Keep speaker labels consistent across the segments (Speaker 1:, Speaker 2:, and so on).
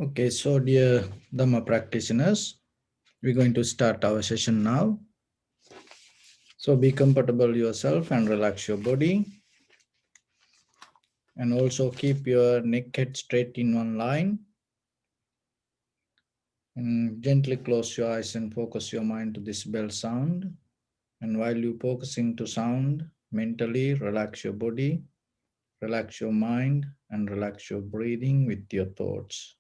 Speaker 1: Okay, so dear Dhamma practitioners, we're going to start our session now. So be comfortable yourself and relax your body. And also keep your neck head straight in one line. And gently close your eyes and focus your mind to this bell sound. And while you focusing to sound, mentally relax your body, relax your mind, and relax your breathing with your thoughts.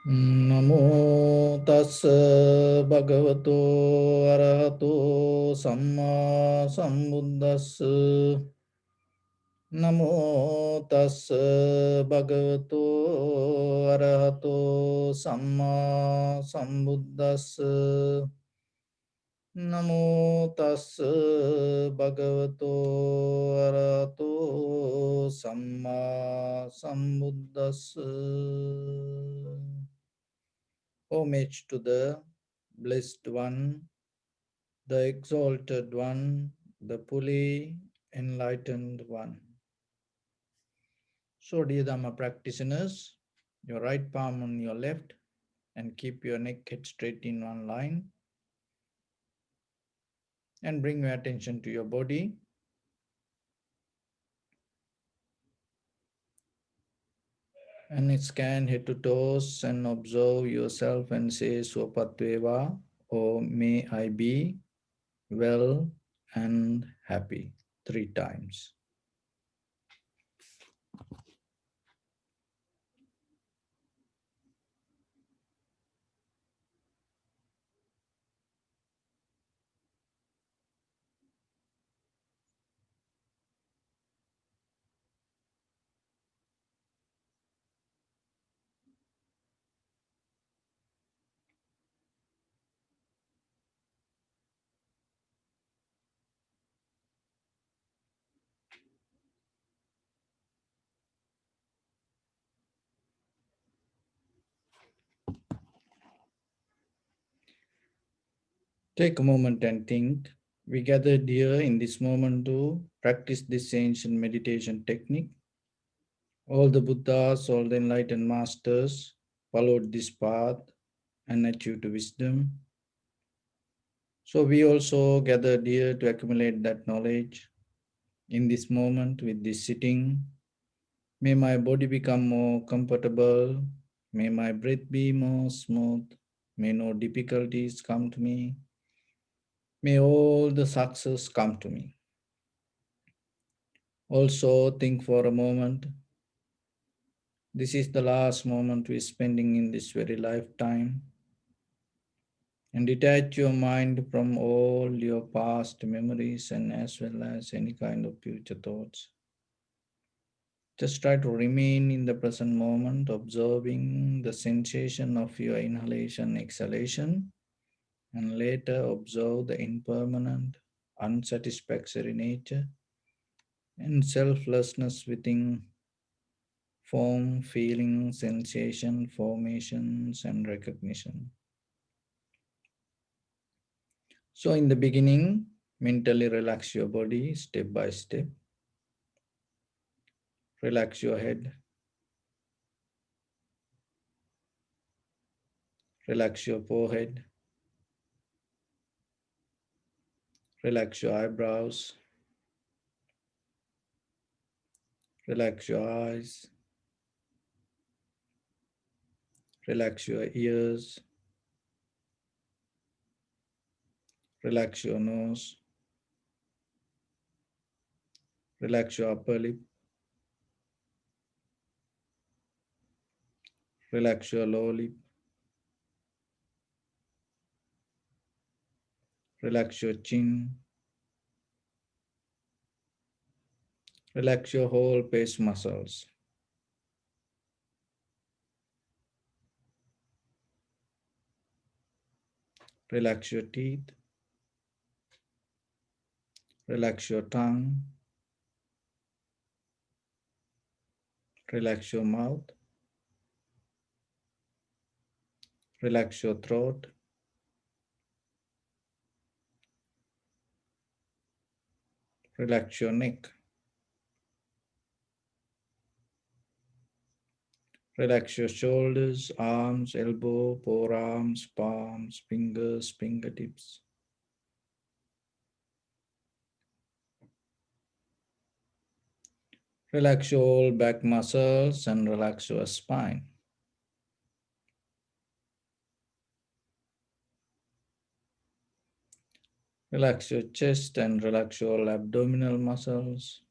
Speaker 1: Namo tassa bhagavato arahato samma sambuddhassa. Namo tassa bhagavato arahato samma sambuddhassa. Namo tassa bhagavato arahato samma sambuddhassa. Homage to the Blessed One, the Exalted One, the fully enlightened One. So, dear Dhamma practitioners, your right palm on your left and keep your neck head straight in one line and bring your attention to your body. And scan head to toes and observe yourself and say Swapatveva, or may I be well and happy 3 times. Take a moment and think. We gathered here in this moment to practice this ancient meditation technique. All the Buddhas, all the enlightened masters followed this path and achieved wisdom. So we also gathered here to accumulate that knowledge in this moment with this sitting. May my body become more comfortable. May my breath be more smooth. May no difficulties come to me. May all the success come to me. Also think for a moment. This is the last moment we're spending in this very lifetime. And detach your mind from all your past memories and as well as any kind of future thoughts. Just try to remain in the present moment, observing the sensation of your inhalation, exhalation, and later observe the impermanent, unsatisfactory nature and selflessness within form, feeling, sensation, formations, and recognition. So, in the beginning, mentally relax your body step by step. Relax your head, relax your forehead, relax your eyebrows, relax your eyes, relax your ears, relax your nose, relax your upper lip, relax your lower lip, relax your chin, Relax your whole face muscles. Relax your teeth. Relax your tongue. Relax your mouth. Relax your throat. Relax your neck. Relax your shoulders, arms, elbow, forearms, palms, fingers, fingertips. Relax your whole back muscles and relax your spine. Relax your chest and relax your abdominal muscles.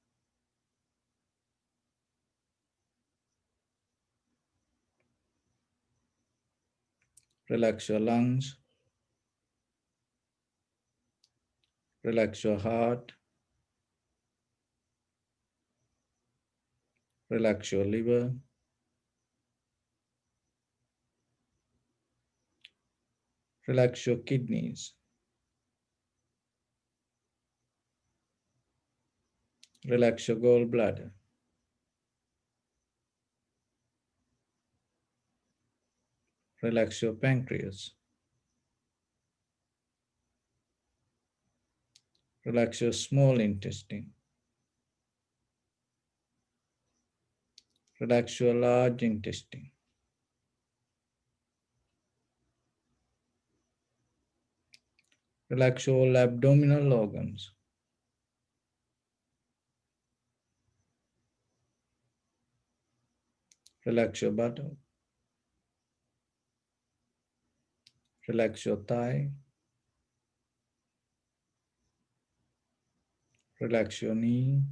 Speaker 1: Relax your lungs. Relax your heart. Relax your liver. Relax your kidneys. Relax your gallbladder. Relax your pancreas. Relax your small intestine. Relax your large intestine. Relax your all abdominal organs. Relax your buttock. Relax your thigh. Relax your knee.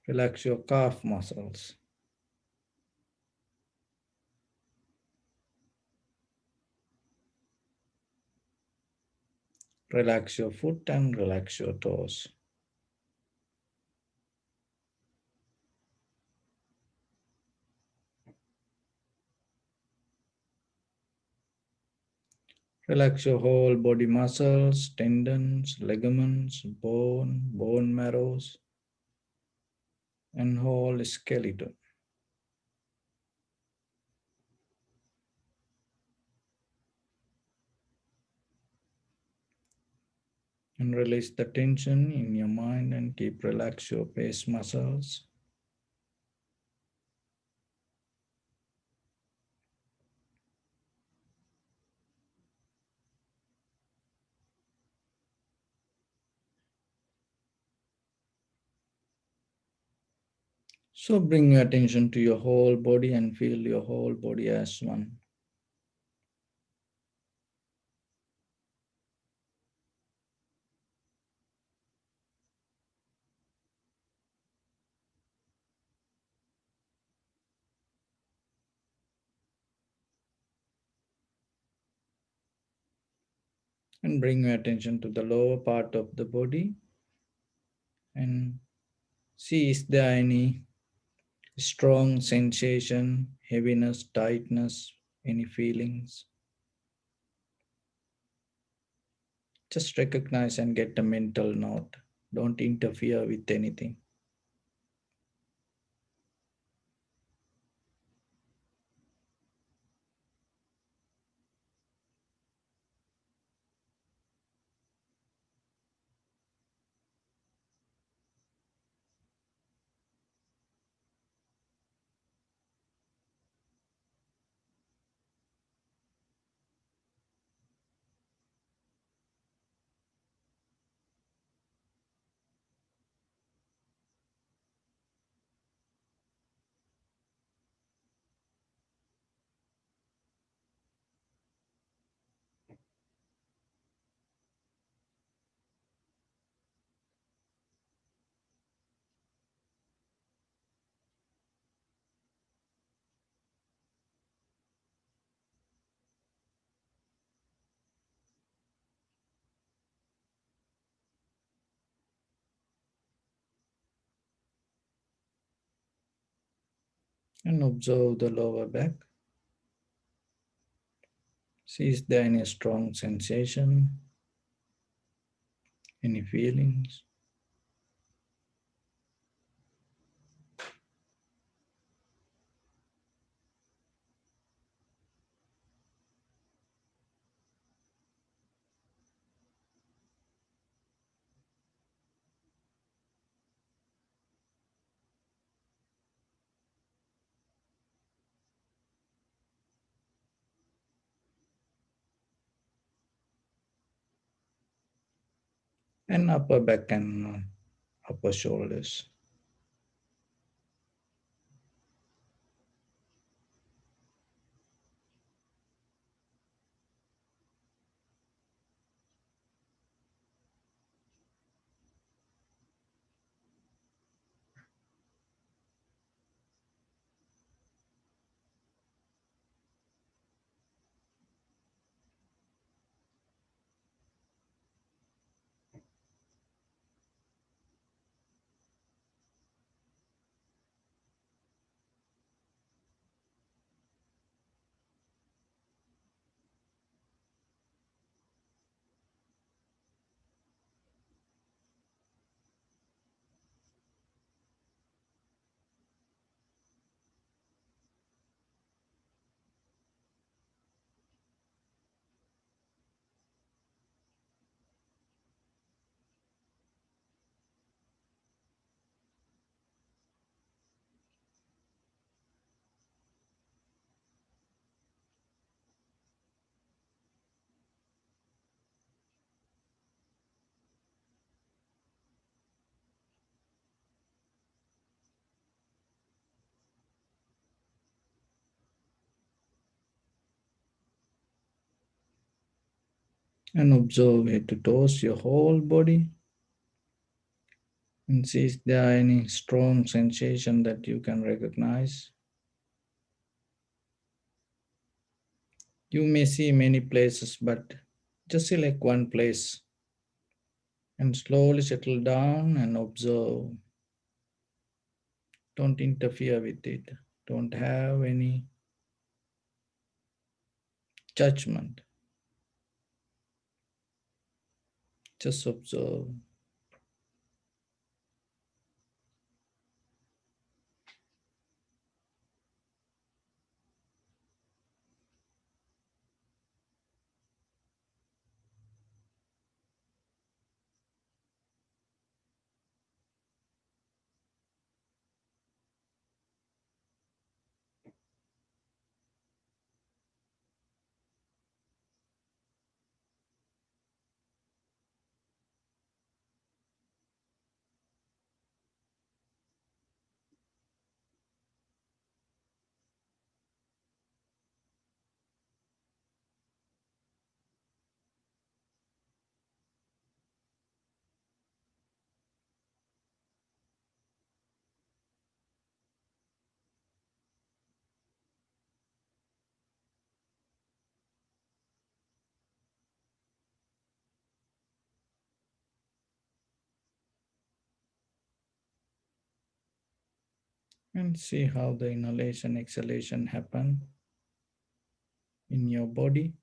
Speaker 1: Relax your calf muscles. Relax your foot and relax your toes. Relax your whole body muscles, tendons, ligaments, bone marrows, and whole skeleton. And release the tension in your mind and keep relax your face muscles. So bring your attention to your whole body and feel your whole body as one. And bring your attention to the lower part of the body and see is there any strong sensation, heaviness, tightness, any feelings. Just recognize and get a mental note. Don't interfere with anything. And observe the lower back. See is there any strong sensation, any feelings? And upper back and upper shoulders. And observe head to toes, your whole body. And see if there are any strong sensation that you can recognize. You may see many places, but just select one place and slowly settle down and observe. Don't interfere with it. Don't have any judgment. Just observe. And see how the inhalation, exhalation happen in your body.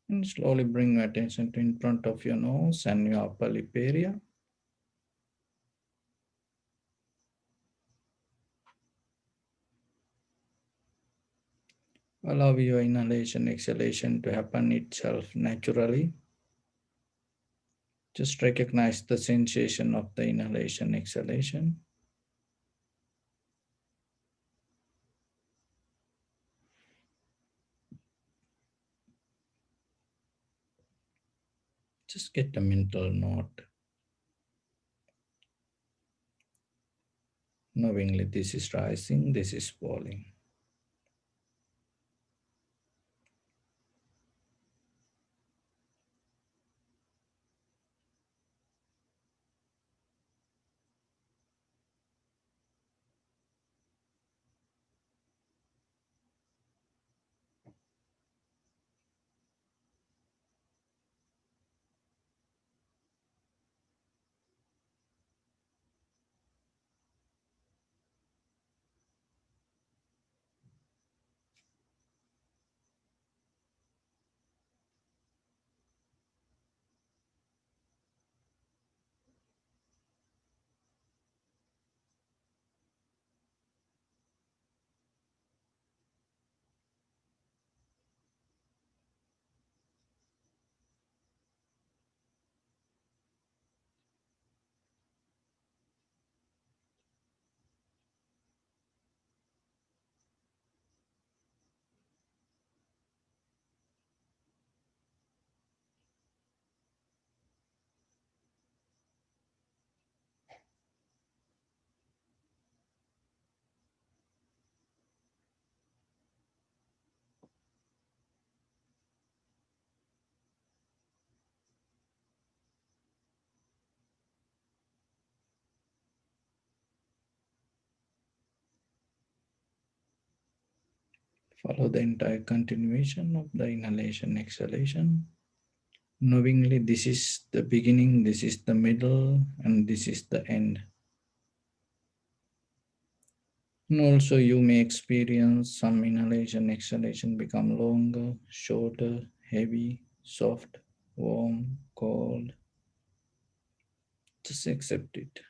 Speaker 1: And slowly bring your attention to in front of your nose and your upper lip area. Allow your inhalation, exhalation to happen itself naturally. Just recognize the sensation of the inhalation, exhalation. Just get a mental note, knowingly this is rising, this is falling. Follow the entire continuation of the inhalation, exhalation. Knowingly, this is the beginning, this is the middle, and this is the end. And also, you may experience some inhalation, exhalation become longer, shorter, heavy, soft, warm, cold. Just accept it.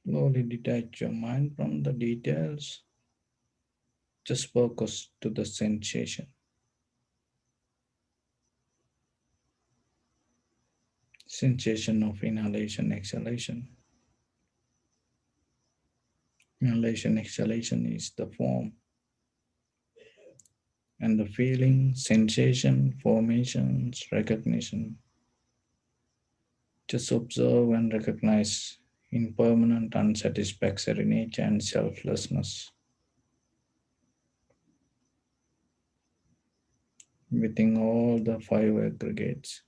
Speaker 1: Slowly detach your mind from the details. Just focus to the sensation. Sensation of inhalation, exhalation. Inhalation, exhalation is the form, and the feeling, sensation, formations, recognition. Just observe and recognize impermanent, unsatisfactory nature and selflessness within all the five aggregates.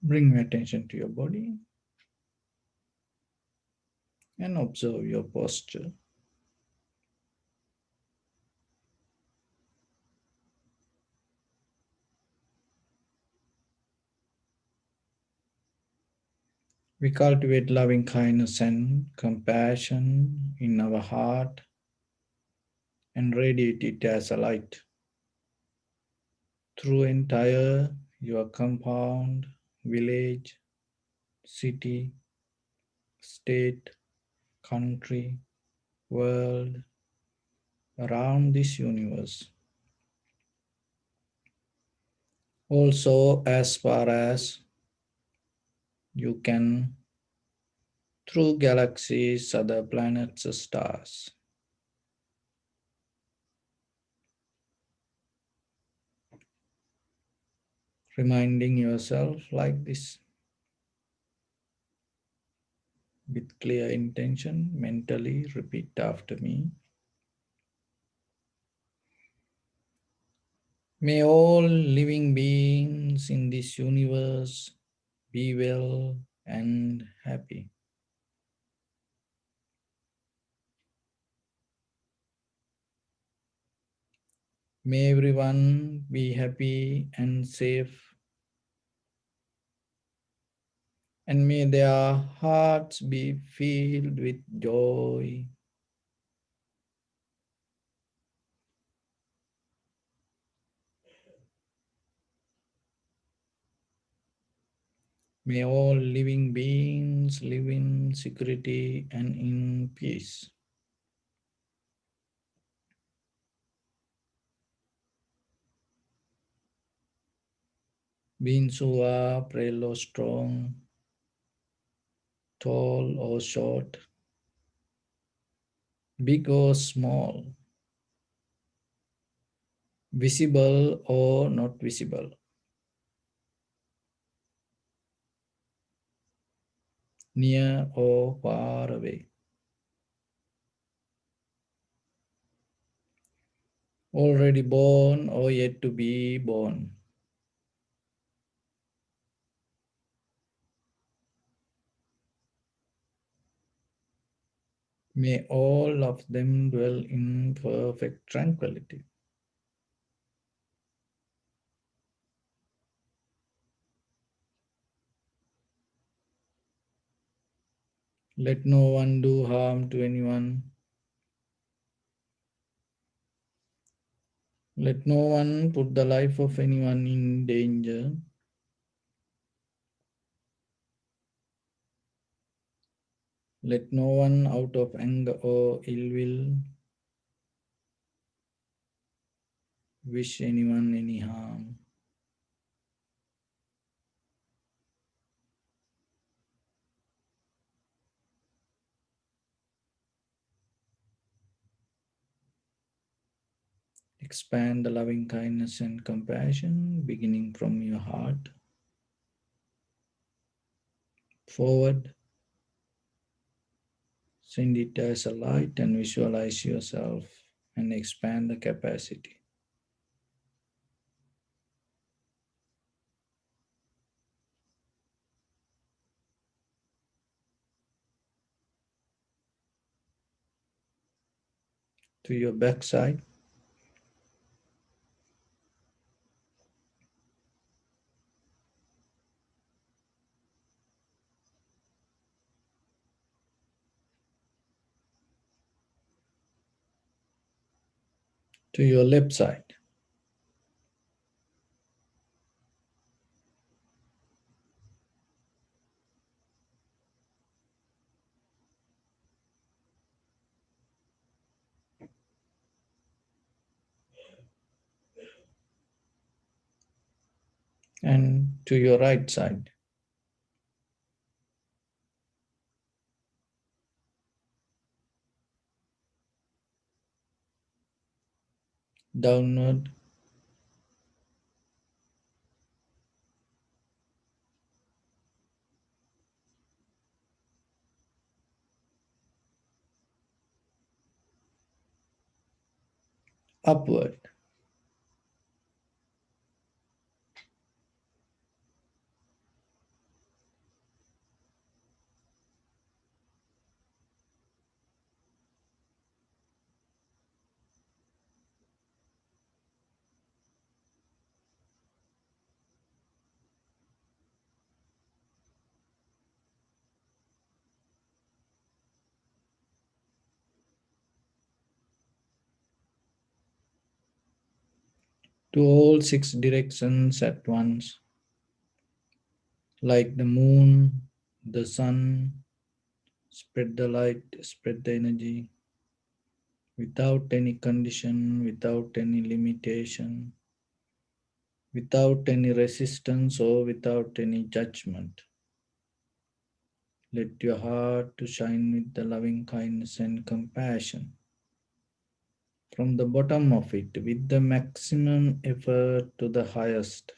Speaker 1: Bring your attention to your body and observe your posture. We cultivate loving kindness and compassion in our heart and radiate it as a light through entire your compound, village, city, state, country, world, around this universe. Also, as far as you can, through galaxies, other planets, stars, reminding yourself like this with clear intention, mentally repeat after me. May all living beings in this universe be well and happy. May everyone be happy and safe, and may their hearts be filled with joy. May all living beings live in security and in peace. Beings who are frail or strong, tall or short, big or small, visible or not visible, near or far away, already born or yet to be born. May all of them dwell in perfect tranquility. Let no one do harm to anyone. Let no one put the life of anyone in danger. Let no one out of anger or ill will wish anyone any harm. Expand the loving kindness and compassion beginning from your heart forward. Send it as a light and visualize yourself and expand the capacity. To your backside, to your left side, and to your right side, downward, upward, to all six directions at once, like the moon, the sun. Spread the light, spread the energy without any condition, without any limitation, without any resistance or without any judgment. Let your heart to shine with the loving kindness and compassion from the bottom of it with the maximum effort to the highest.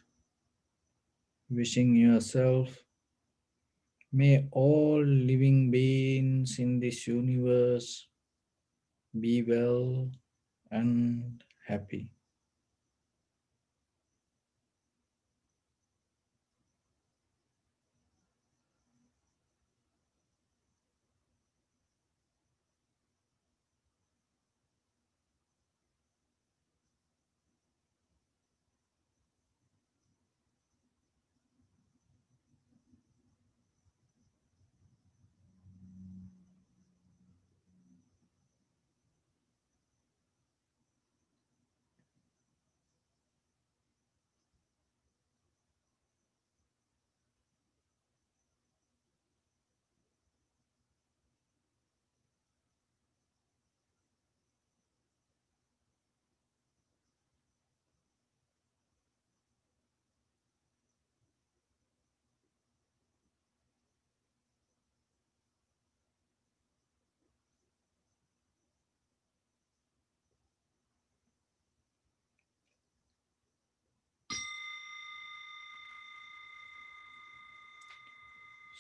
Speaker 1: Wishing yourself, may all living beings in this universe be well and happy.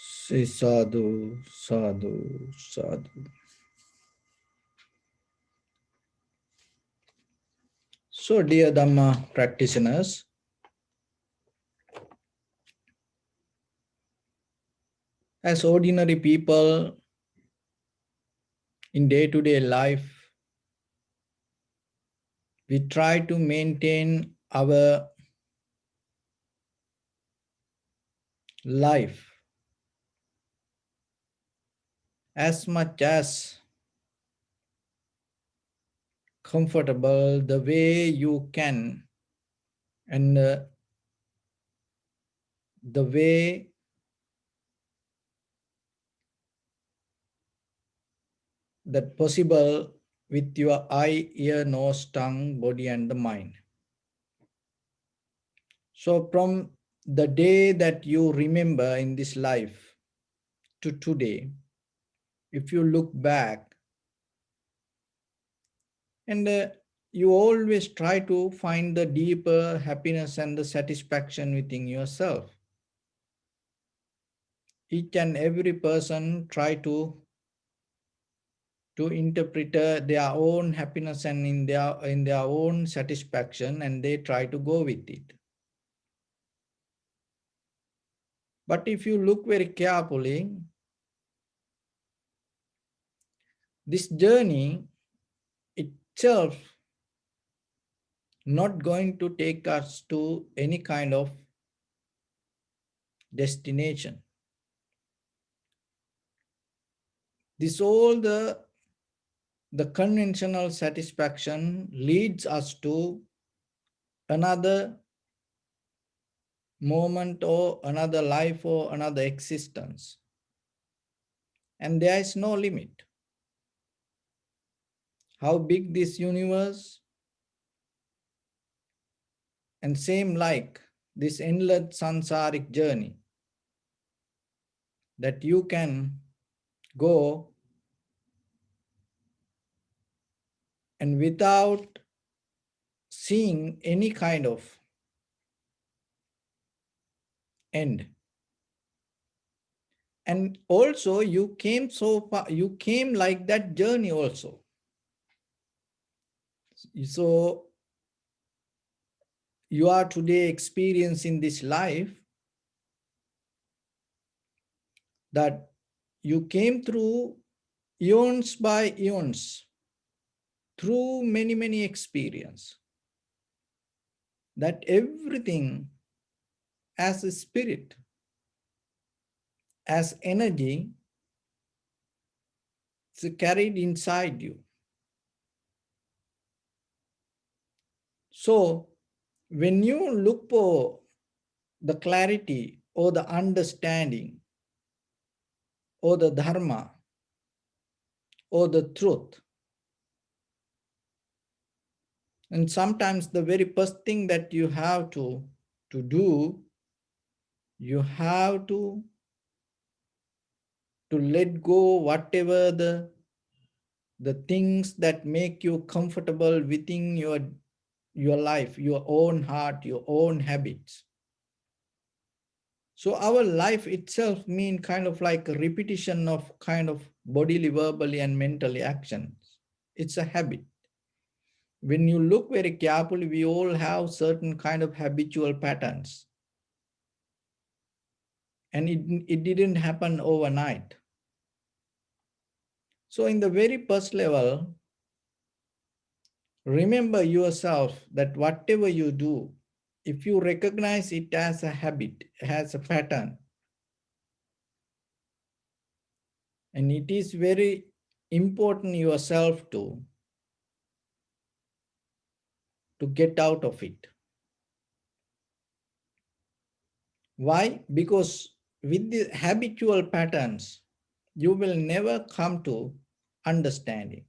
Speaker 1: Say sadhu, sadhu, sadhu. So, dear Dhamma practitioners, as ordinary people in day to day life, we try to maintain our life as much as comfortable the way you can, and the way that possible with your eye, ear, nose, tongue, body, and the mind. So, from the day that you remember in this life to today, if you look back, and you always try to find the deeper happiness and the satisfaction within yourself. Each and every person try to interpret their own happiness and in their own satisfaction, and they try to go with it. But if you look very carefully, this journey itself not going to take us to any kind of destination. This all the conventional satisfaction leads us to another moment or another life or another existence. And there is no limit. How big this universe, and same like this endless sansaric journey that you can go and without seeing any kind of end. And also you came so far, you came like that journey also. So you are today experiencing this life that you came through eons by eons, through many, many experience, that everything as a spirit, as energy, is carried inside you. So When you look for the clarity or the understanding or the dharma or the truth, and sometimes the very first thing that you have to do, you have to let go whatever the things that make you comfortable within your life, your own heart, your own habits. So our life itself mean kind of like a repetition of kind of bodily, verbally, and mentally actions. It's a habit. When you look very carefully, we all have certain kind of habitual patterns. And it didn't happen overnight. So in the very first level, remember yourself that whatever you do, if you recognize it as a habit, as a pattern, and it is very important yourself to get out of it. Why? Because with the habitual patterns, you will never come to understanding.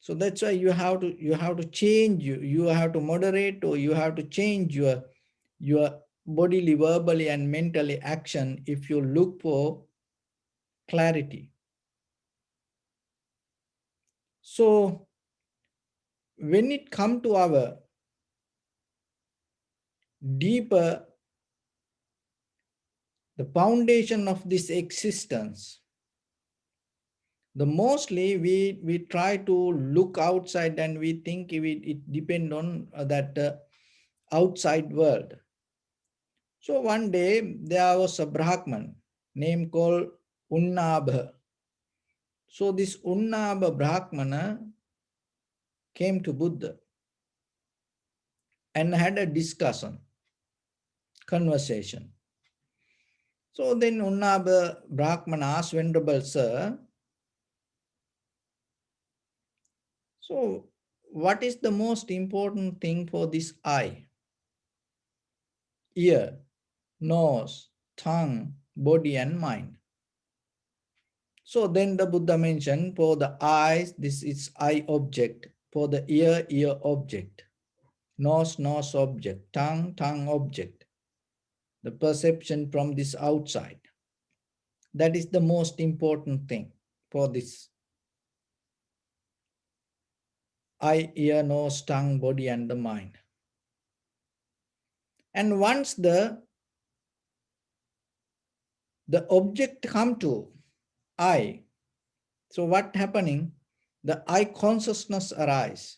Speaker 1: So that's why you have to change, you have to moderate, or you have to change your bodily, verbally, and mentally action if you look for clarity. So when it comes to our deeper, the foundation of this existence, the mostly we try to look outside and we think it depend on that outside world. So one day there was a Brahman named called Unnabha. So this Unnabha Brahmana came to Buddha and had a discussion, conversation. So then Unnabha Brahmana asked, Venerable Sir, so what is the most important thing for this eye, ear, nose, tongue, body, and mind? So then the Buddha mentioned, for the eyes, this is eye object. For the ear, ear object. Nose, nose object. Tongue, tongue object. The perception from this outside. That is the most important thing for this eye, ear, nose, tongue, body, and the mind. And once the object come to eye, so what happening? The eye consciousness arise.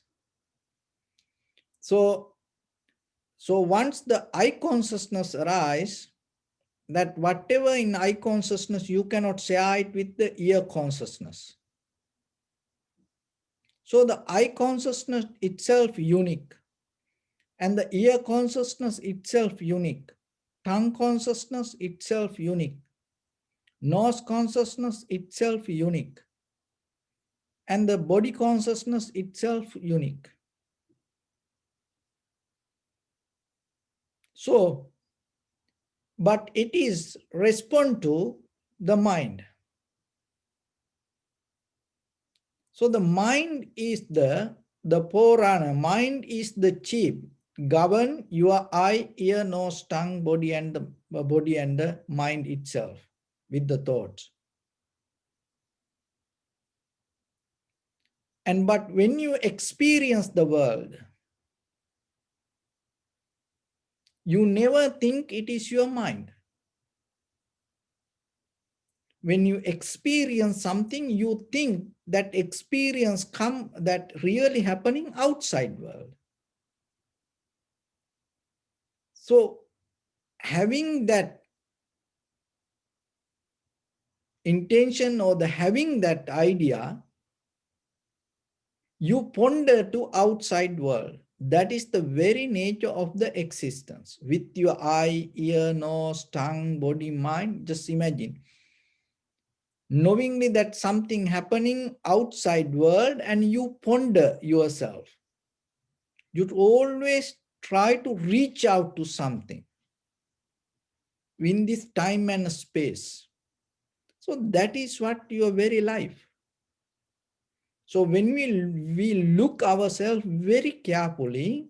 Speaker 1: So once the eye consciousness arise, that whatever in eye consciousness, you cannot share it with the ear consciousness. So the eye consciousness itself unique, and the ear consciousness itself unique, tongue consciousness itself unique, nose consciousness itself unique, and the body consciousness itself unique. So, but it is respond to the mind. So the mind is the Purana, mind is the chief, govern your eye, ear, nose, tongue, body, and the mind itself with the thoughts. And but when you experience the world, you never think it is your mind. When you experience something, you think that experience that really happening outside world. So having that intention or having that idea, you ponder to outside world. That is the very nature of the existence. With your eye, ear, nose, tongue, body, mind, just imagine. Knowingly that something happening outside world and you ponder yourself. You'd always try to reach out to something in this time and space. So that is what your very life. So when we look ourselves very carefully,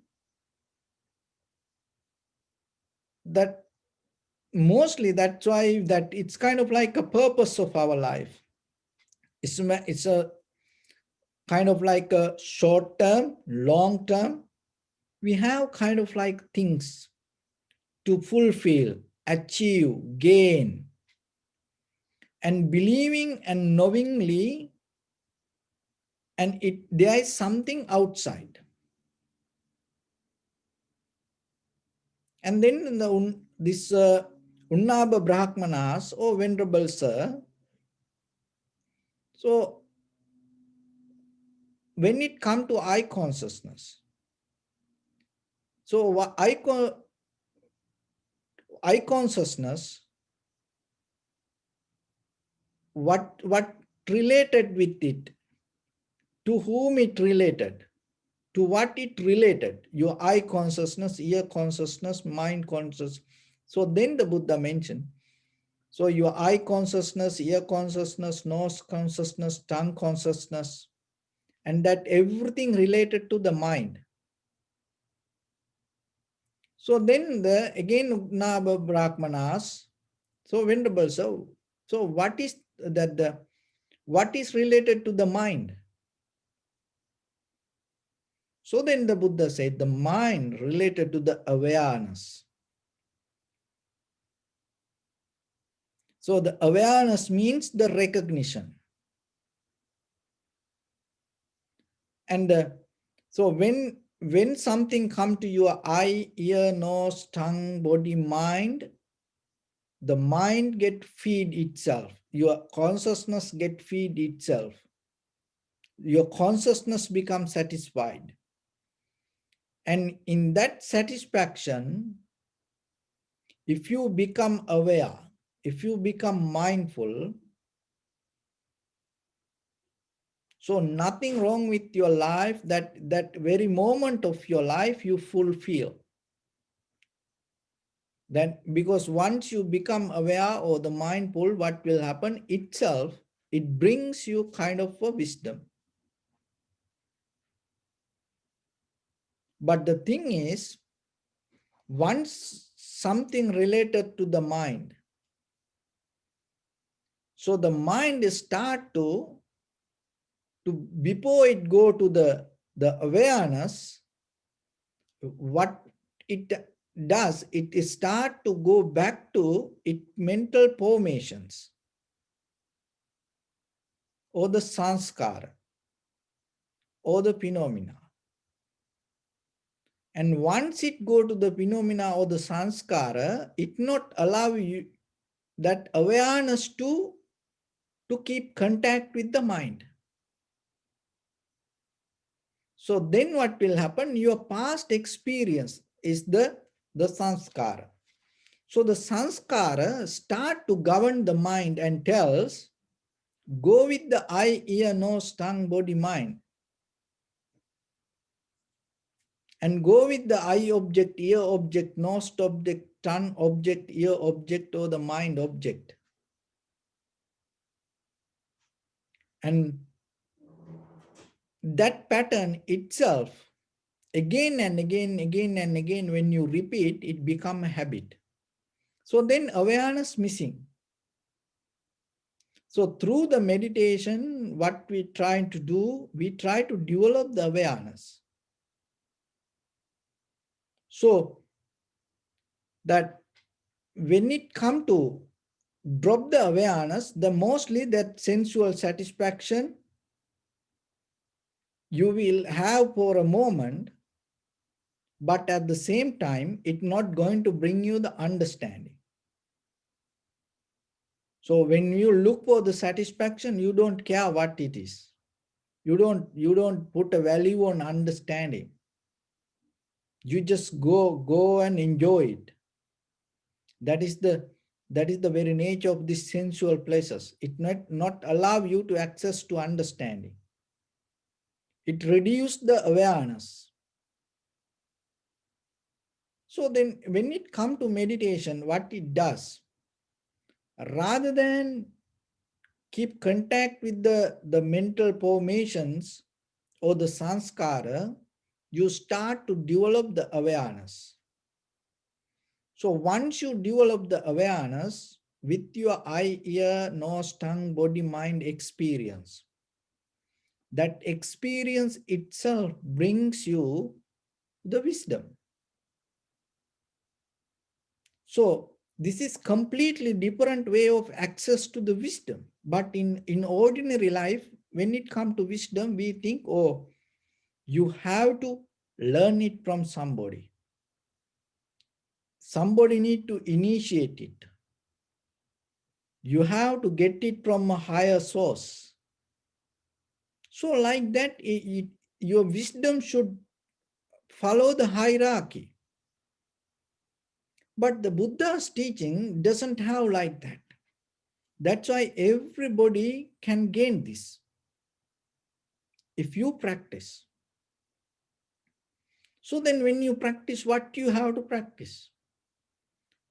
Speaker 1: that mostly that's why that it's kind of like a purpose of our life. It's a kind of like a short term, long term. We have kind of like things to fulfill, achieve, gain, and believing and knowingly, and there is something outside. And then this Unnaba Brahmanas, oh Venerable Sir, so when it comes to eye consciousness, so eye consciousness, what related with it, to whom it related, to what it related, your eye consciousness, ear consciousness, mind consciousness. So then the Buddha mentioned, so your eye consciousness, ear consciousness, nose consciousness, tongue consciousness, and that everything related to the mind. So then again Naba Brahmanas, so Venerable, so what is that what is related to the mind? So then the Buddha said the mind related to the awareness. So the awareness means the recognition. And so when something come to your eye, ear, nose, tongue, body, mind, the mind get feed itself. Your consciousness get feed itself. Your consciousness becomes satisfied. And in that satisfaction, if you become aware, if you become mindful, so nothing wrong with your life, that very moment of your life you fulfill. Then because once you become aware or the mindful, what will happen itself, it brings you kind of a wisdom. But the thing is, once something related to the mind, so the mind start to before it go to the awareness, what it does, it start to go back to its mental formations or the sanskara or the phenomena. And once it go to the phenomena or the sanskara, it not allow you that awareness to keep contact with the mind. So then what will happen? Your past experience is the sanskara. So the sanskara start to govern the mind and tells, go with the eye, ear, nose, tongue, body, mind. And go with the eye object, ear object, nose object, tongue object, ear object, or the mind object. And that pattern itself, again and again, again and again, when you repeat, it becomes a habit. So then awareness missing. So through the meditation, what we try to do, we try to develop the awareness. So that when it comes to drop the awareness, the mostly that sensual satisfaction you will have for a moment, but at the same time, it's not going to bring you the understanding. So when you look for the satisfaction, you don't care what it is. You don't put a value on understanding. You just go and enjoy it. That is the very nature of these sensual pleasures. It not allow you to access to understanding. It reduces the awareness. So then when it comes to meditation, what it does, rather than keep contact with the mental formations or the sanskara, you start to develop the awareness. So once you develop the awareness with your eye, ear, nose, tongue, body, mind experience, that experience itself brings you the wisdom. So this is completely different way of access to the wisdom. But in ordinary life, when it comes to wisdom, we think, oh, you have to learn it from somebody. Somebody need to initiate it. You have to get it from a higher source. So like that, your wisdom should follow the hierarchy. But the Buddha's teaching doesn't have like that. That's why everybody can gain this if you practice. So then when you practice, what you have to practice?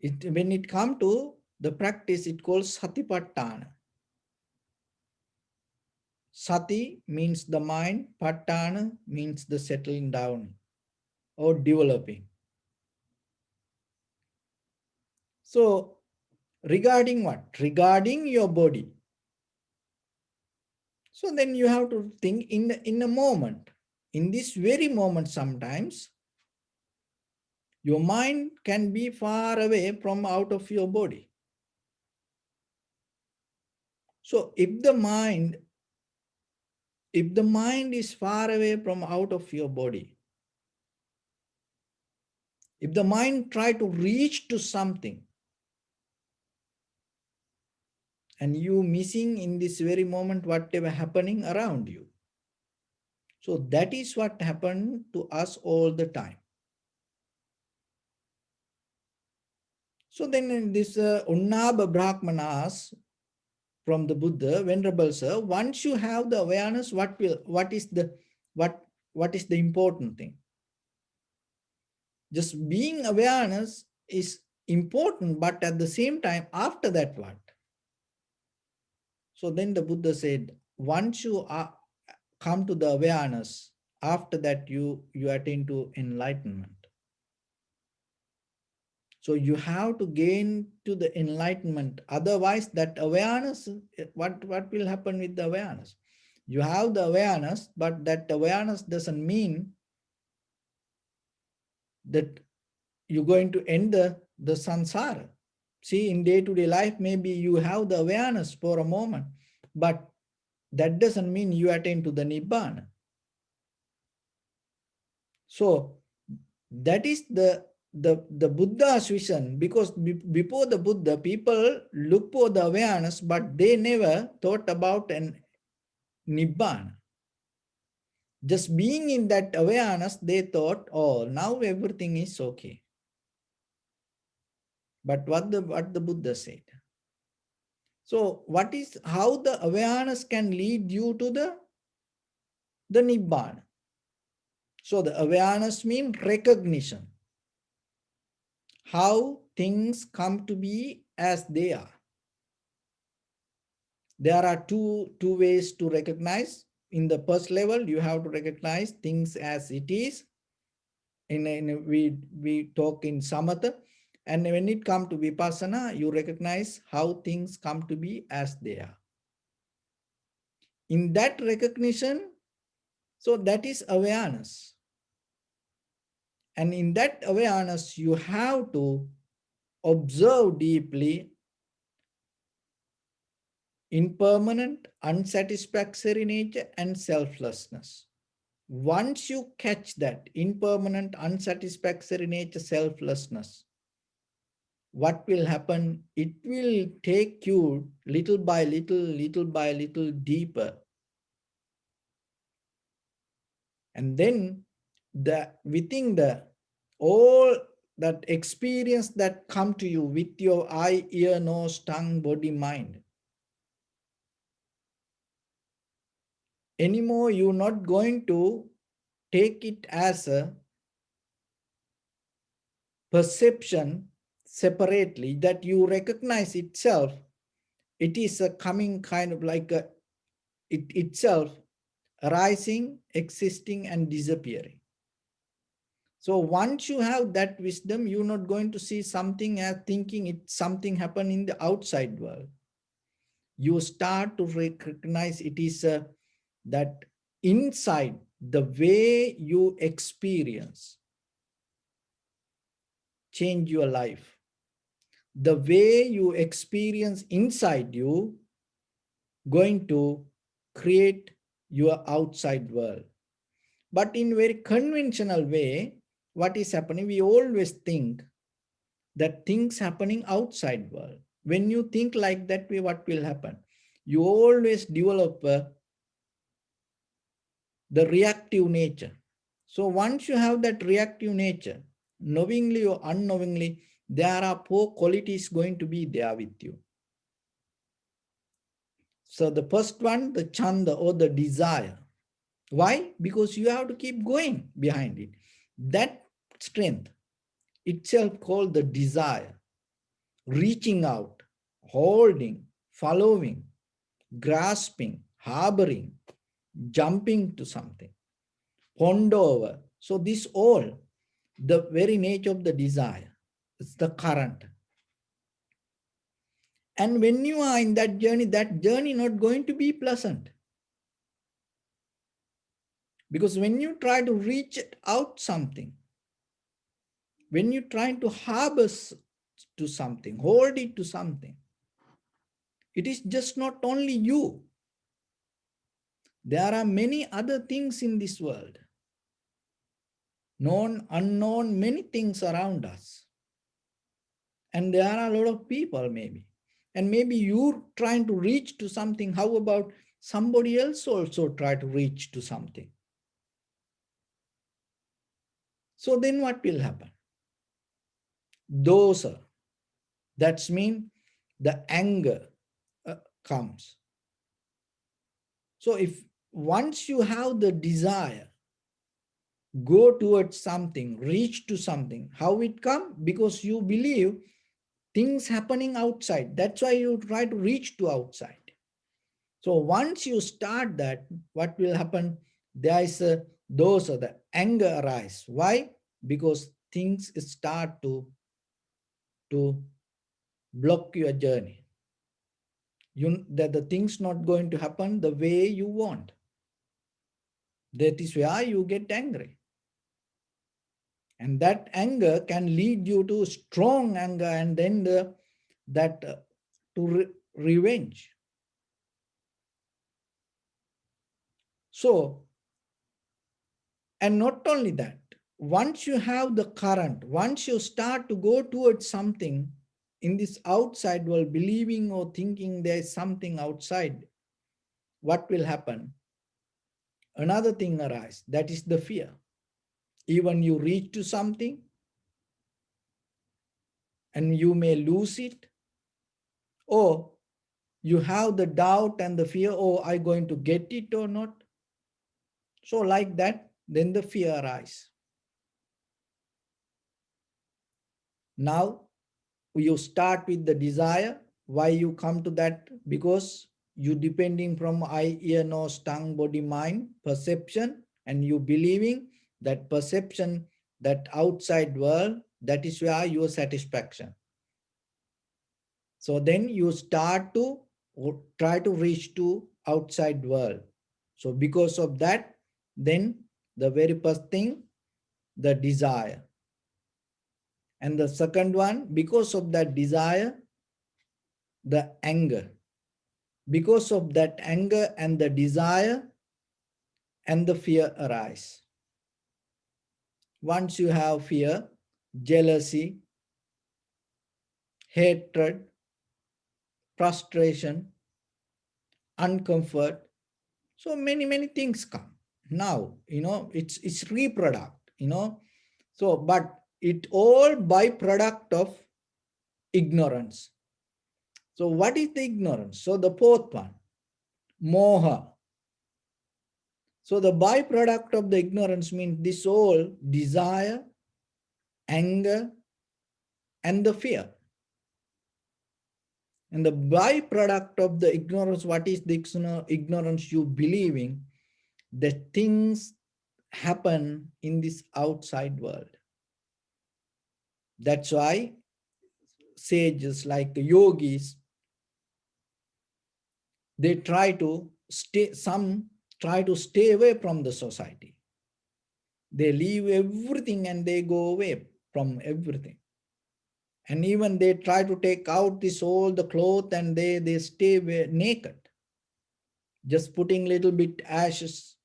Speaker 1: When it comes to the practice, it calls satipatthana. Sati means the mind, patthana means the settling down or developing. So regarding what? Regarding your body. So then you have to think in a moment. In this very moment, sometimes your mind can be far away from out of your body. So if the mind is far away from out of your body, if the mind try to reach to something and you missing in this very moment whatever happening around you, so that is what happened to us all the time. So then in this Unnaba Brahmanas from the Buddha, Venerable Sir, once you have the awareness, what is the important thing? Just being awareness is important, but at the same time, after that, what? So then the Buddha said, once you come to the awareness, after that you attain to enlightenment. So you have to gain to the enlightenment. Otherwise, that awareness, what will happen with the awareness? You have the awareness, but that awareness doesn't mean that you're going to end the samsara. See, in day-to-day life, maybe you have the awareness for a moment, but that doesn't mean you attain to the nibbana. So that is the Buddha's vision, because before the Buddha, people look for the awareness, but they never thought about an nibbana. Just being in that awareness, they thought, oh, now everything is okay. But what the Buddha said. So how the awareness can lead you to the nibbana. So the awareness means recognition. How things come to be as they are. There are two ways to recognize. In the first level, you have to recognize things as it is. We talk in samatha, and when it comes to vipassana, you recognize how things come to be as they are. In that recognition, so that is awareness. And in that awareness, you have to observe deeply impermanent, unsatisfactory nature and selflessness. Once you catch that impermanent, unsatisfactory nature, selflessness, what will happen? It will take you little by little deeper. And then within all that experience that come to you with your eye, ear, nose, tongue, body, mind, anymore you're not going to take it as perception separately, that you recognize itself, it is a coming kind of like a, it itself arising, existing, and disappearing. So once you have that wisdom, you're not going to see something as thinking it's something happen in the outside world. You start to recognize it is that inside, the way you experience change your life. The way you experience inside you going to create your outside world. But in very conventional way, what is happening, we always think that things happening outside world. When you think like that way, what will happen? You always develop the reactive nature. So once you have that reactive nature, knowingly or unknowingly, there are four qualities going to be there with you. So the first one, the chanda or the desire. Why? Because you have to keep going behind it. That strength itself called the desire, reaching out, holding, following, grasping, harboring, jumping to something, ponder over. So this all, the very nature of the desire, it's the current. And when you are in that journey not going to be pleasant. Because when you try to reach out something, when you try to harbor to something, hold it to something, it is just not only you. There are many other things in this world. Known, unknown, many things around us. And there are a lot of people maybe. And maybe you're trying to reach to something. How about somebody else also try to reach to something? So then what will happen? Dosa. That's mean the anger comes. So if once you have the desire, go towards something, reach to something, how it come? Because you believe things happening outside. That's why you try to reach to outside. So once you start that, what will happen? There is a those are the anger arise. Why? Because things start to block your journey. That the things not going to happen the way you want. That is why you get angry. And that anger can lead you to strong anger and then revenge. So, and not only that, once you have the current, once you start to go towards something in this outside world, believing or thinking there is something outside, what will happen? Another thing arises, that is the fear. Even you reach to something and you may lose it, or you have the doubt and the fear, oh, I'm going to get it or not. So like that, then the fear arises. Now you start with the desire. Why you come to that? Because you depending from eye, ear, nose, tongue, body, mind, perception, and you believing that perception, that outside world, that is where your satisfaction. So then you start to try to reach to outside world. So because of that, then the very first thing, the desire. And the second one, because of that desire, the anger. Because of that anger and the desire and the fear arise. Once you have fear, jealousy, hatred, frustration, uncomfort, so many things come. Now, it's reproduct, So, but it all byproduct of ignorance. So what is the ignorance? So the fourth one, moha. So the byproduct of the ignorance means this all desire, anger, and the fear. And the byproduct of the ignorance, what is the ignorance? You believing that things happen in this outside world. That's why sages like yogis, they try to stay, some try to stay away from the society. They leave everything and they go away from everything. And even they try to take out this all the cloth and they stay naked, just putting little bit ashes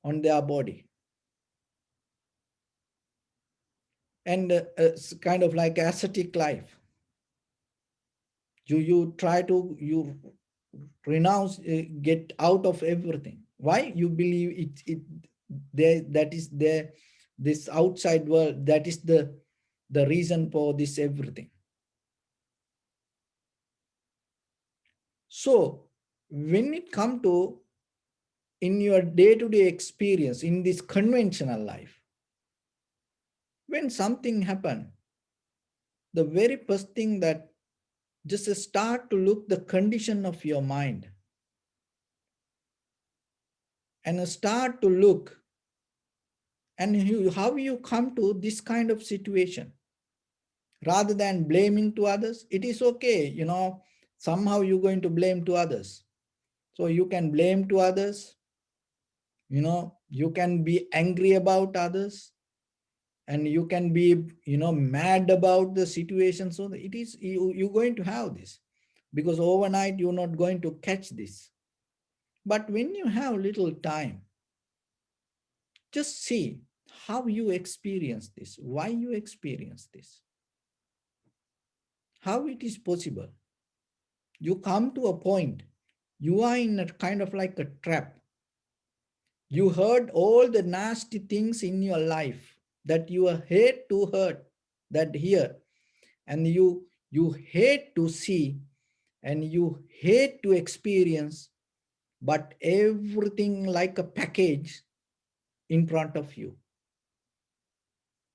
Speaker 1: on their body. And it's kind of like ascetic life. You try to, you renounce, get out of everything. Why? You believe it there, that is there, this outside world, that is the reason for this everything. So when it come to in your day-to-day experience in this conventional life, when something happen, the very first thing that just start to look the condition of your mind and start to look and how you come to this kind of situation. Rather than blaming to others, it is okay, somehow you're going to blame to others. So you can blame to others, you can be angry about others, and you can be, mad about the situation. So it is, you're going to have this, because overnight you're not going to catch this. But when you have little time, just see how you experience this, why you experience this, how it is possible. You come to a point, you are in a kind of like a trap. You heard all the nasty things in your life that you hate to hurt, that hear, and you hate to see, and you hate to experience, but everything like a package in front of you.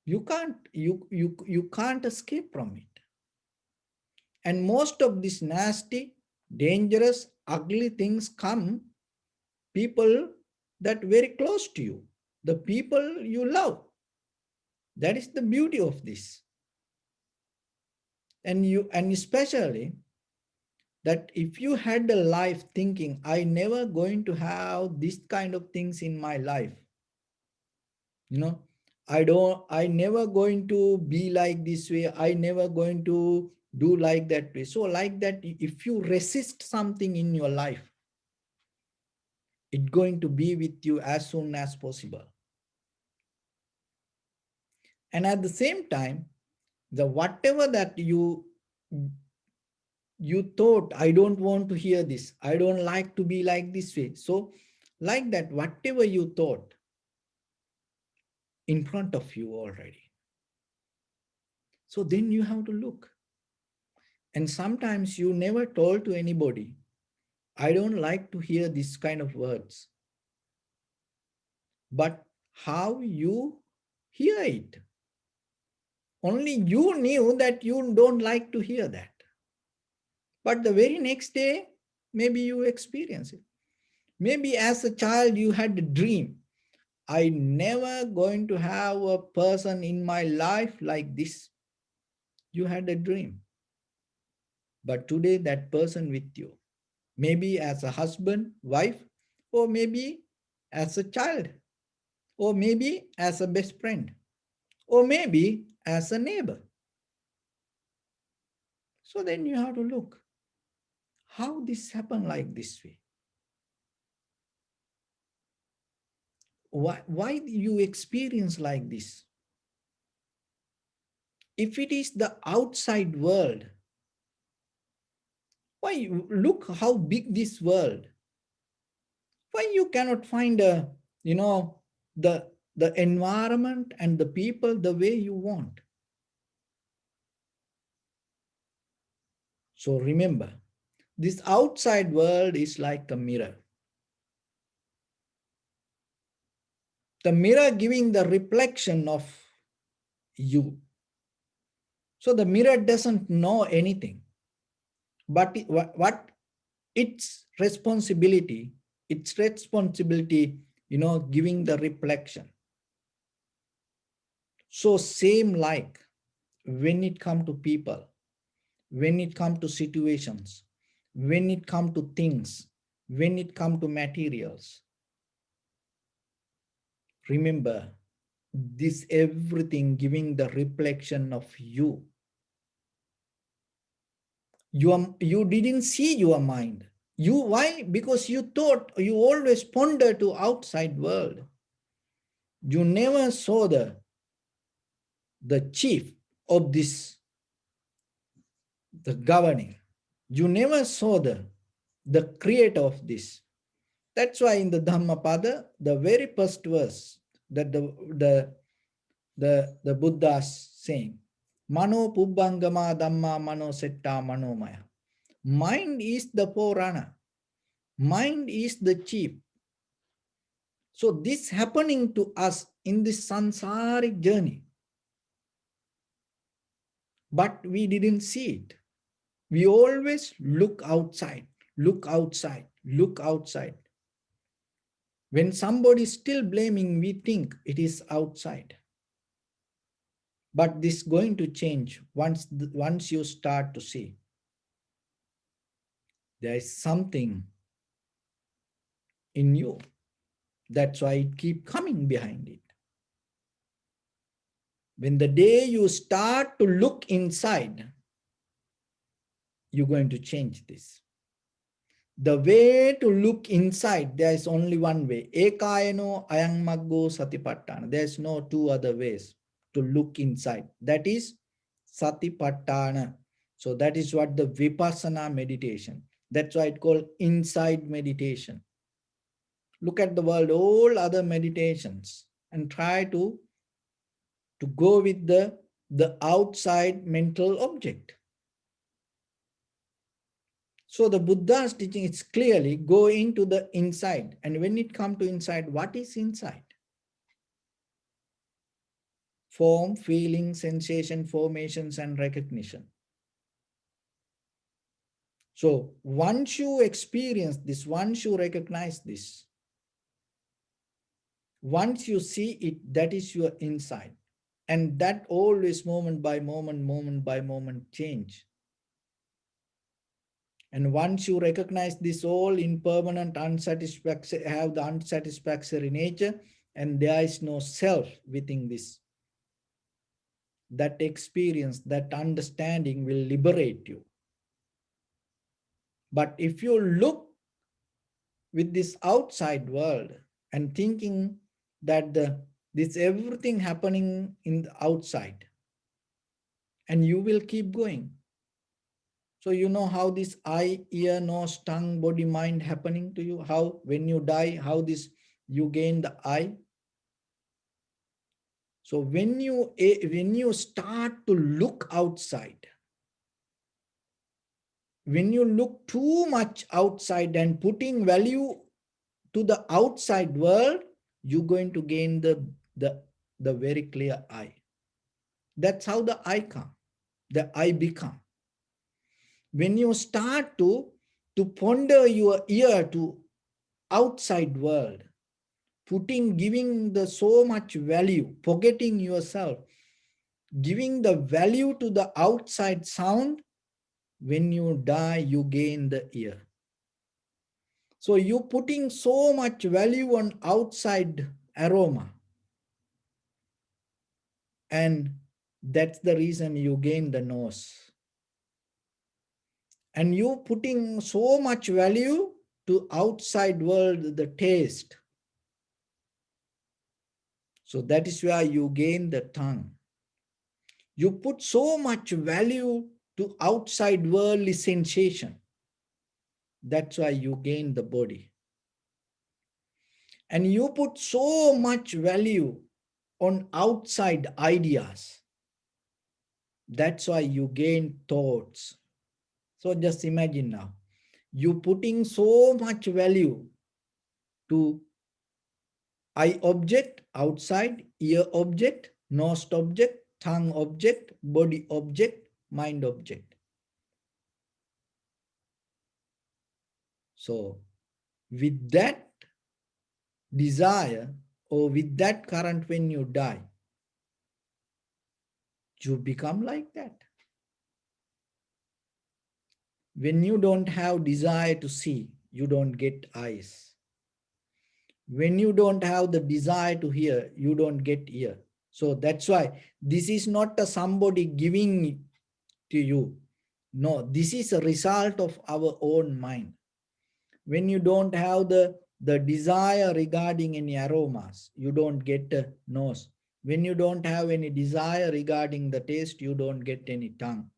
Speaker 1: You can't escape from it. And most of these nasty, dangerous, ugly things come people that very close to you, the people you love. That is the beauty of this. And especially that if you had a life thinking, I never going to have this kind of things in my life, I never going to be like this way, I never going to do like that way. So like that, if you resist something in your life, it's going to be with you as soon as possible. And at the same time, the whatever that you thought, I don't want to hear this, I don't like to be like this way. So like that, whatever you thought in front of you already. So then you have to look. And sometimes you never told to anybody, I don't like to hear this kind of words. But how you hear it? Only you knew that you don't like to hear that. But the very next day, maybe you experience it. Maybe as a child, you had a dream. I never going to have a person in my life like this. You had a dream. But today that person with you, maybe as a husband, wife, or maybe as a child, or maybe as a best friend, or maybe as a neighbor. So then you have to look how this happened like this way. Why you experience like this? If it is the outside world, why look how big this world? Why you cannot find the the environment and the people the way you want? So remember, this outside world is like a mirror. The mirror giving the reflection of you. So the mirror doesn't know anything, but what responsibility, its responsibility, giving the reflection. So same like when it come to people, when it come to situations, when it come to things, when it come to materials, remember this everything giving the reflection of you. You didn't see your mind. Why? Because you thought, you always ponder to outside world. You never saw the chief of this, the governing. You never saw the creator of this. That's why in the Dhammapada, the very first verse that the Buddha's saying, Mano Pubbangama Dhamma Mano Setta Manomaya. Mind is the forerunner. Mind is the chief. So this happening to us in this sansaric journey, but we didn't see it. We always look outside, look outside, look outside. When somebody is still blaming, we think it is outside. But this is going to change once you start to see there is something in you. That's why it keeps coming behind it. When the day you start to look inside, you're going to change this. The way to look inside, there is only one way. Ekayano ayang maggo satipatthana. There is no two other ways to look inside. That is satipatthana. So that is what the vipassana meditation. That's why it's called inside meditation. Look at the world, all other meditations, and try to go with the outside mental object. So the Buddha's teaching is clearly go into the inside. And when it comes to inside, what is inside? Form, feeling, sensation, formations, and recognition. So once you experience this, once you recognize this, once you see it, that is your inside. And that always moment by moment, moment by moment change. And once you recognize this all impermanent, unsatisfactory, have the unsatisfactory nature, and there is no self within this, that experience, that understanding will liberate you. But if you look with this outside world and thinking that this everything happening in the outside, and you will keep going. So you know how this eye, ear, nose, tongue, body, mind happening to you, how when you die, how this you gain the eye. So when you start to look outside, when you look too much outside and putting value to the outside world, you're going to gain the very clear eye. That's how the eye become. When you start to ponder your ear to outside world, giving the so much value, forgetting yourself, giving the value to the outside sound, when you die, you gain the ear. So you putting so much value on outside aroma. And that's the reason you gain the nose. And you putting so much value to outside world, the taste. So that is why you gain the tongue. You put so much value to outside worldly sensation. That's why you gain the body. And you put so much value on outside ideas. That's why you gain thoughts. So just imagine now, you putting so much value to eye object, outside, ear object, nose object, tongue object, body object, mind object. So with that desire or with that current, when you die, you become like that. When you don't have desire to see, you don't get eyes. When you don't have the desire to hear, you don't get ear. So that's why this is not a somebody giving to you. No, this is a result of our own mind. When you don't have the desire regarding any aromas, you don't get a nose. When you don't have any desire regarding the taste, you don't get any tongue.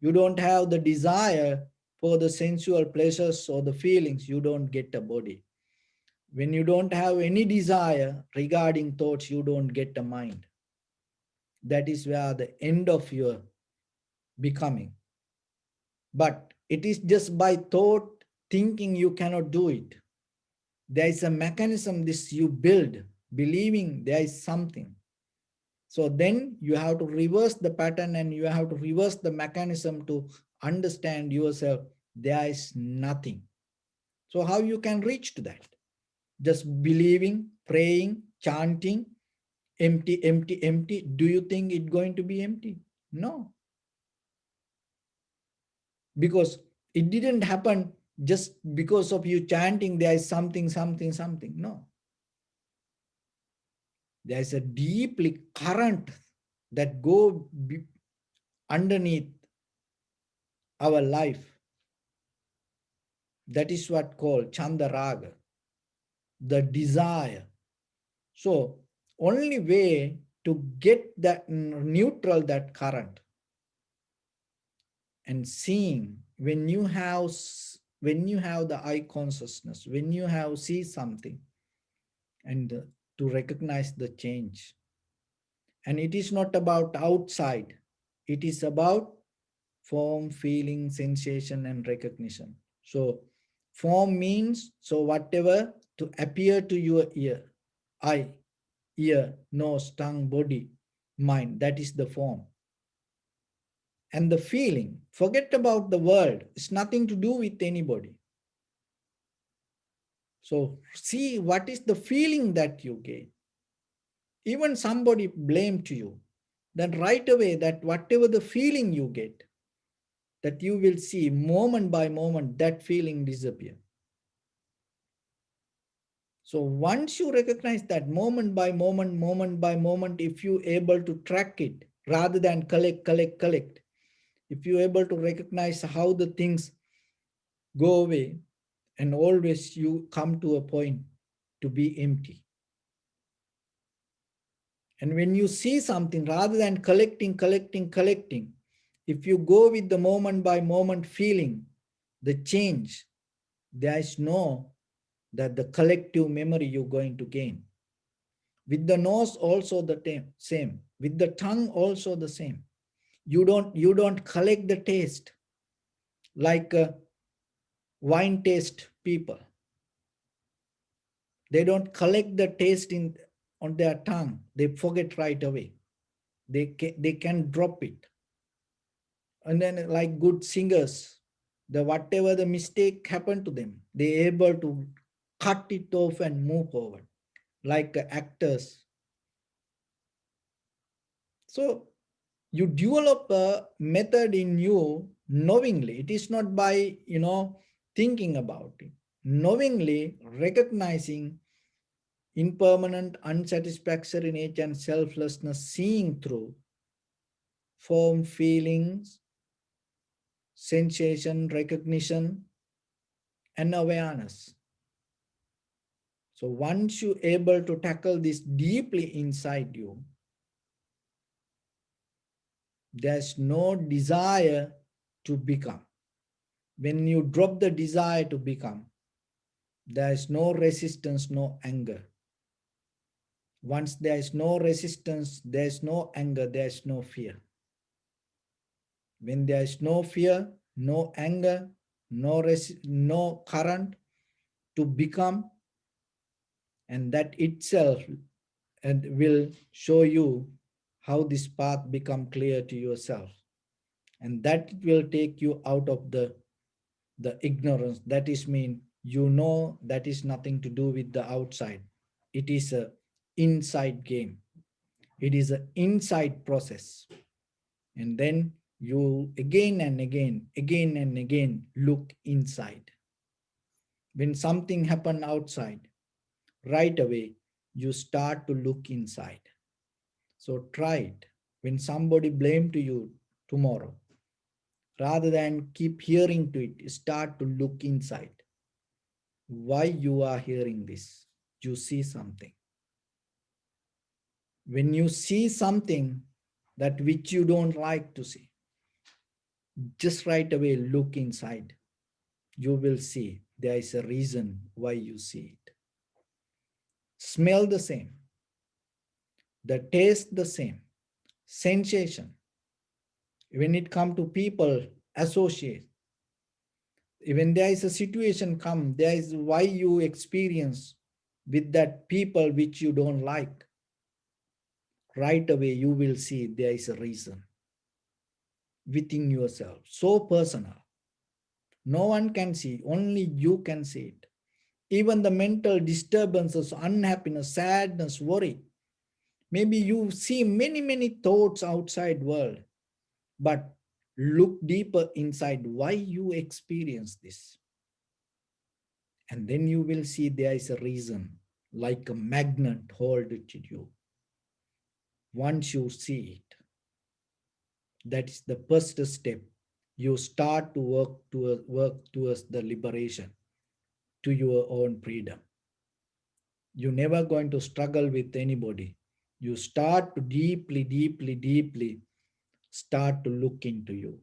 Speaker 1: You don't have the desire for the sensual pleasures or the feelings, you don't get a body. When you don't have any desire regarding thoughts, you don't get a mind. That is where the end of your becoming. But it is just by thought, thinking you cannot do it. There is a mechanism this you build, believing there is something. So then you have to reverse the pattern and you have to reverse the mechanism to understand yourself. There is nothing. So how you can reach to that? Just believing, praying, chanting, empty, empty, empty. Do you think it's going to be empty? No, because it didn't happen just because of you chanting there is something, something, something. No, there is a deeply current that go underneath our life. That is what called Chandaraga, the desire. So only way to get that neutral that current and seeing when you have the eye consciousness, when you have see something and to recognize the change. And it is not about outside, it is about form, feeling, sensation, and recognition. So form means, so whatever to appear to your ear, eye, ear, nose, tongue, body, mind, that is the form. And the feeling, forget about the world, it's nothing to do with anybody. So see what is the feeling that you get. Even somebody blame to you, then right away that whatever the feeling you get, that you will see moment by moment that feeling disappear. So once you recognize that moment by moment, if you able to track it rather than collect, if you able to recognize how the things go away, and always you come to a point to be empty. And when you see something, rather than collecting, if you go with the moment by moment feeling, the change, there is no that the collective memory you're going to gain. With the nose also the same. With the tongue also the same. You don't collect the taste like wine taste people. They don't collect the taste on their tongue. They forget right away. They can drop it. And then like good singers, the whatever the mistake happened to them, they able to cut it off and move forward. Like actors. So you develop a method in you knowingly. It is not by thinking about it. Knowingly recognizing impermanent, unsatisfactory nature and selflessness, seeing through form, feelings, sensation, recognition, and awareness. So once you're able to tackle this deeply inside you, there's no desire to become. When you drop the desire to become, there's no resistance, no anger. Once there is no resistance, there's no anger, there's no fear. When there is no fear, no anger, no current to become, and that itself and will show you how this path become clear to yourself, and that will take you out of the ignorance. That is mean, you know, that is nothing to do with the outside. It is a inside game. It is an inside process. And then you again and again look inside. When something happen outside, right away you start to look inside. So try it. When somebody blame to you tomorrow, rather than keep hearing to it, start to look inside. Why you are hearing this? You see something. When you see something that which you don't like to see, just right away look inside. You will see there is a reason why you see it. Smell the same, the taste the same, sensation. When it come to people, associate. When there is a situation come, there is why you experience with that people which you don't like. Right away you will see there is a reason within yourself. So personal. No one can see, only you can see it. Even the mental disturbances, unhappiness, sadness, worry. Maybe you see many thoughts outside world, but look deeper inside why you experience this. And then you will see there is a reason, like a magnet hold to you. Once you see it, that is the first step. You start to work towards the liberation, to your own freedom. You're never going to struggle with anybody. You start to deeply start to look into you.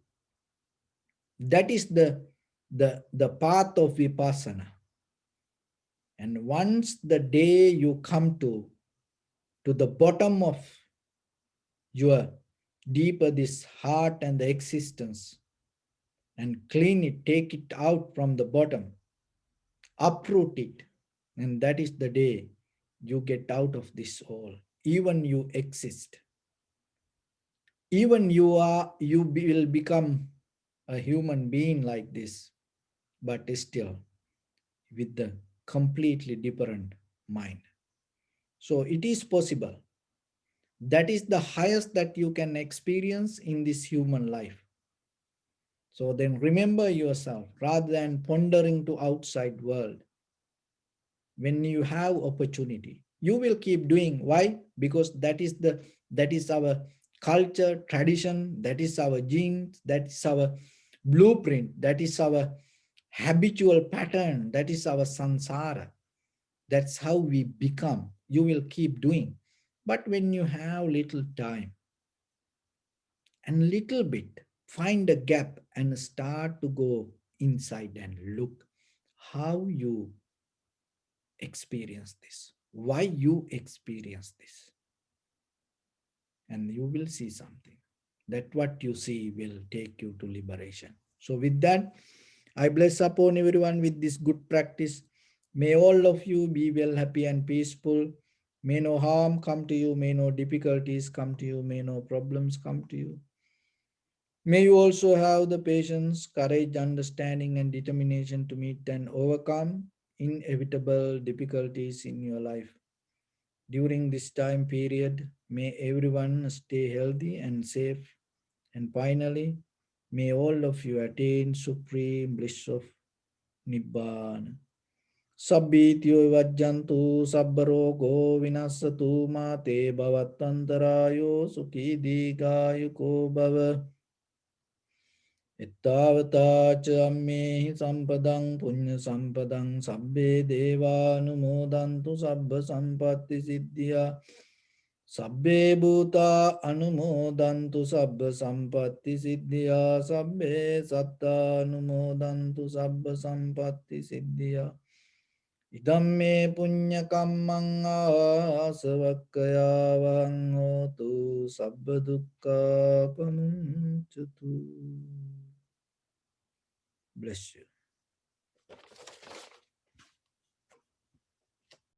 Speaker 1: That is the path of vipassana. And once the day you come to the bottom of your deeper this heart and the existence, and clean it, take it out from the bottom, uproot it, and that is the day you get out of this all. Even you exist, even will become a human being like this, but still with the completely different mind. So it is possible. That is the highest that you can experience in this human life. So then remember yourself rather than pondering to outside world. When you have opportunity, you will keep doing. Why? Because that is our culture, tradition, that is our genes, that is our blueprint, that is our habitual pattern, that is our samsara. That's how we become. You will keep doing. But when you have little time and little bit, find a gap and start to go inside and look how you experience this, why you experience this, and you will see something. That what you see will take you to liberation. So with that, I bless upon everyone with this good practice. May all of you be well, happy and peaceful. May no harm come to you, may no difficulties come to you, may no problems come to you. May you also have the patience, courage, understanding, and determination to meet and overcome inevitable difficulties in your life. During this time period, may everyone stay healthy and safe. And finally, may all of you attain supreme bliss of Nibbana. Sabbityo vajjantu sabbarogo vinasatu mate bhavattantarayo sukhi digayuko bhava. Ittavata ca ammehi sampadang punya sampadang sabbe devanumodantu sabba sampatti siddhya. Sabbe bhuta anumodantu sabba sampatti siddhya. Sabbe satta anumodantu sabba sampatti siddhya. Idamme punya kammang asavakkaya vang hotu sabba dukkha pamuncatu. Bless you.